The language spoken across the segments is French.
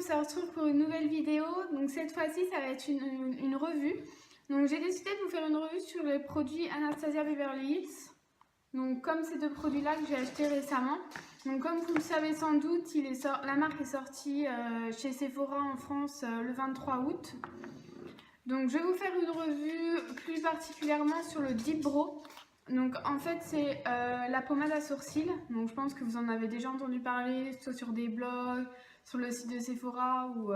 se retrouve pour une nouvelle vidéo. Donc cette fois-ci, ça va être une revue. Donc j'ai décidé de vous faire une revue sur les produits Anastasia Beverly Hills. Donc comme ces deux produits-là que j'ai achetés récemment. Donc comme vous le savez sans doute, la marque est sortie chez Sephora en France le 23 août. Donc je vais vous faire une revue plus particulièrement sur le Deep Brow. Donc en fait c'est la pommade à sourcils. Donc je pense que vous en avez déjà entendu parler, soit sur des blogs, sur le site de Sephora ou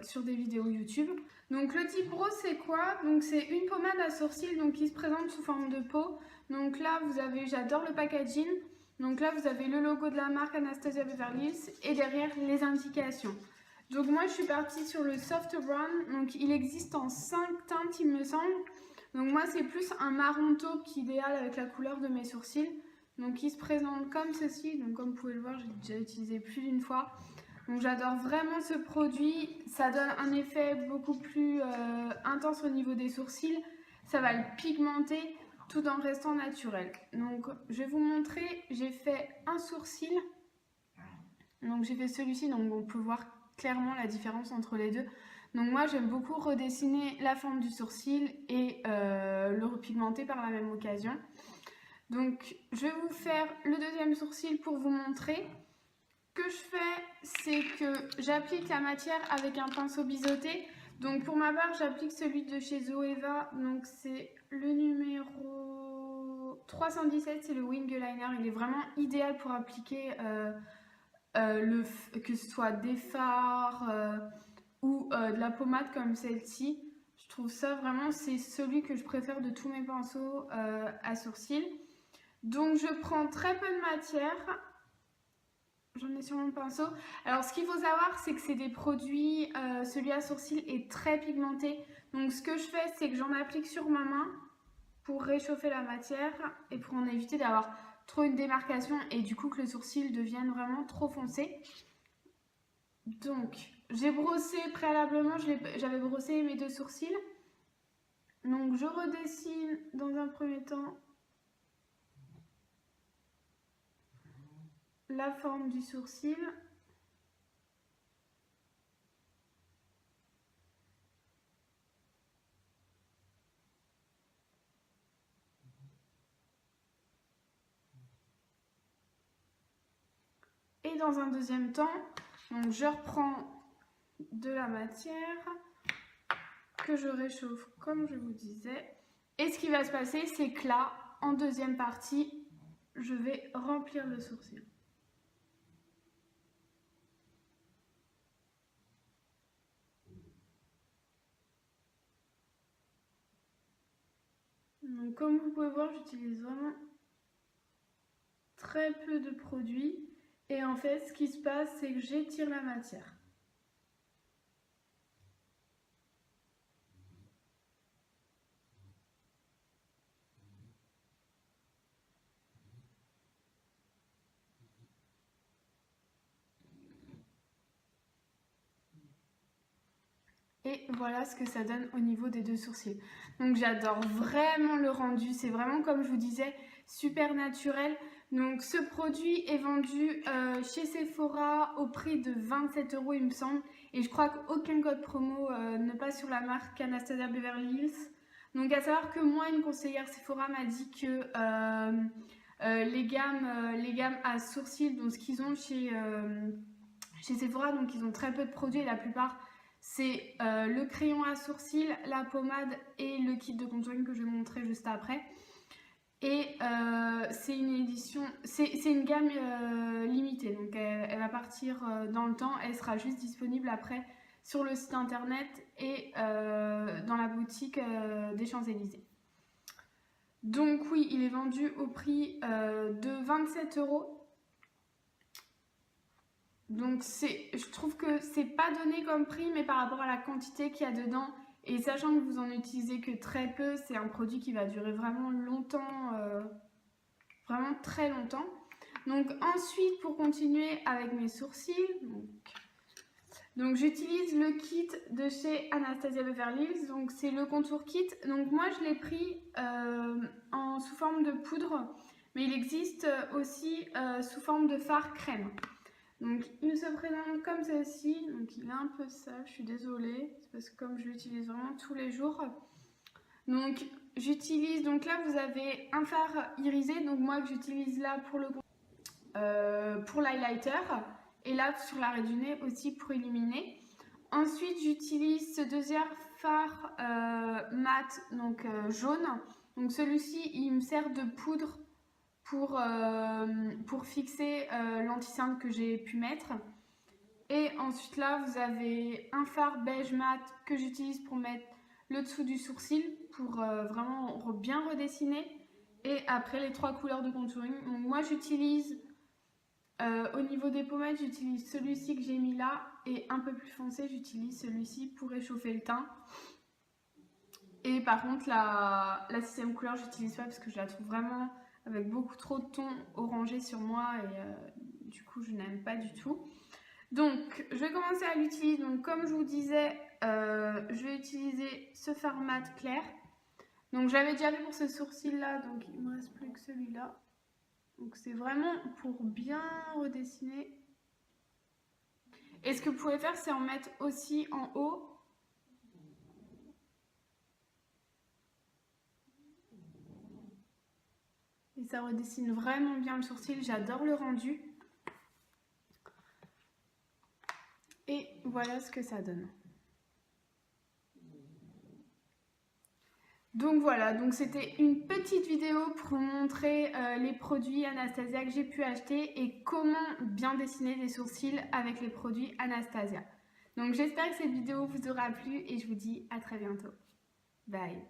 sur des vidéos YouTube. Donc le Deep Brow c'est quoi? Donc c'est une pommade à sourcils donc, qui se présente sous forme de pot. Donc là vous avez, j'adore le packaging. Donc là vous avez le logo de la marque Anastasia Beverly Hills et derrière les indications. Donc moi je suis partie sur le Soft Brown. Donc il existe en 5 teintes il me semble. Donc moi c'est plus un marron taupe qu'idéal avec la couleur de mes sourcils. Donc il se présente comme ceci. Donc comme vous pouvez le voir, j'ai déjà utilisé plus d'une fois. Donc j'adore vraiment ce produit. Ça donne un effet beaucoup plus intense au niveau des sourcils. Ça va le pigmenter tout en restant naturel. Donc je vais vous montrer. J'ai fait un sourcil. Donc j'ai fait celui-ci. Donc on peut voir clairement la différence entre les deux. Donc moi j'aime beaucoup redessiner la forme du sourcil et le repigmenter par la même occasion. Donc je vais vous faire le deuxième sourcil pour vous montrer. Ce que je fais, c'est que j'applique la matière avec un pinceau biseauté. Donc pour ma part j'applique celui de chez Zoeva. Donc c'est le numéro 317, c'est le Wing Liner. Il est vraiment idéal pour appliquer que ce soit des fards ou de la pommade comme celle-ci. Je trouve ça vraiment, c'est celui que je préfère de tous mes pinceaux à sourcils. Donc je prends très peu de matière. J'en ai sur mon pinceau. Alors ce qu'il faut savoir, c'est que c'est des produits, celui à sourcils est très pigmenté. Donc ce que je fais, c'est que j'en applique sur ma main pour réchauffer la matière et pour en éviter d'avoir trop une démarcation et du coup que le sourcil devienne vraiment trop foncé. Donc j'ai brossé préalablement, j'avais brossé mes deux sourcils. Donc je redessine dans un premier temps la forme du sourcil. Et dans un deuxième temps, donc je reprends de la matière que je réchauffe comme je vous disais. Et ce qui va se passer, c'est que là, en deuxième partie, je vais remplir le sourcil. Donc comme vous pouvez voir, j'utilise vraiment très peu de produits. Et en fait, ce qui se passe, c'est que j'étire la matière. Et voilà ce que ça donne au niveau des deux sourcils. Donc j'adore vraiment le rendu. C'est vraiment, comme je vous disais, super naturel. Donc ce produit est vendu chez Sephora au prix de 27 € il me semble. Et je crois qu'aucun code promo ne passe sur la marque Anastasia Beverly Hills. Donc à savoir que moi, une conseillère Sephora m'a dit que les gammes à sourcils, donc ce qu'ils ont chez Sephora, donc ils ont très peu de produits et la plupart c'est le crayon à sourcils, la pommade et le kit de contouring que je vais vous montrer juste après. Et c'est une édition, c'est une gamme limitée, donc elle va partir dans le temps, elle sera juste disponible après sur le site internet et dans la boutique des Champs-Élysées. Donc oui, il est vendu au prix de 27 €. Donc je trouve que c'est pas donné comme prix, mais par rapport à la quantité qu'il y a dedans, et sachant que vous en utilisez que très peu, c'est un produit qui va durer vraiment longtemps, vraiment très longtemps. Donc ensuite, pour continuer avec mes sourcils, donc j'utilise le kit de chez Anastasia Beverly Hills, donc c'est le contour kit. Donc moi je l'ai pris sous forme de poudre, mais il existe aussi sous forme de fard crème. Donc il se présente comme ceci, donc il est un peu sale, je suis désolée, c'est parce que comme je l'utilise vraiment tous les jours. Donc j'utilise, donc là vous avez un fard irisé, donc moi que j'utilise là pour l'highlighter, et là sur l'arrêt du nez aussi pour illuminer. Ensuite j'utilise ce deuxième fard mat, donc jaune, donc celui-ci il me sert de poudre pour fixer l'anti-cerne que j'ai pu mettre. Et ensuite là vous avez un fard beige mat que j'utilise pour mettre le dessous du sourcil pour vraiment bien redessiner. Et après les 3 couleurs de contouring. Donc moi j'utilise au niveau des pommettes, j'utilise celui-ci que j'ai mis là, et un peu plus foncé j'utilise celui-ci pour réchauffer le teint. Et par contre la 6e couleur j'utilise pas parce que je la trouve vraiment avec beaucoup trop de tons orangés sur moi, et du coup je n'aime pas du tout. Donc je vais commencer à l'utiliser. Donc comme je vous disais, je vais utiliser ce fard mat clair. Donc j'avais déjà vu pour ce sourcil là, donc il me reste plus que celui-là. Donc c'est vraiment pour bien redessiner. Et ce que vous pouvez faire, c'est en mettre aussi en haut. Et ça redessine vraiment bien le sourcil, j'adore le rendu. Et voilà ce que ça donne. Donc voilà, donc c'était une petite vidéo pour vous montrer les produits Anastasia que j'ai pu acheter et comment bien dessiner des sourcils avec les produits Anastasia. Donc j'espère que cette vidéo vous aura plu et je vous dis à très bientôt. Bye!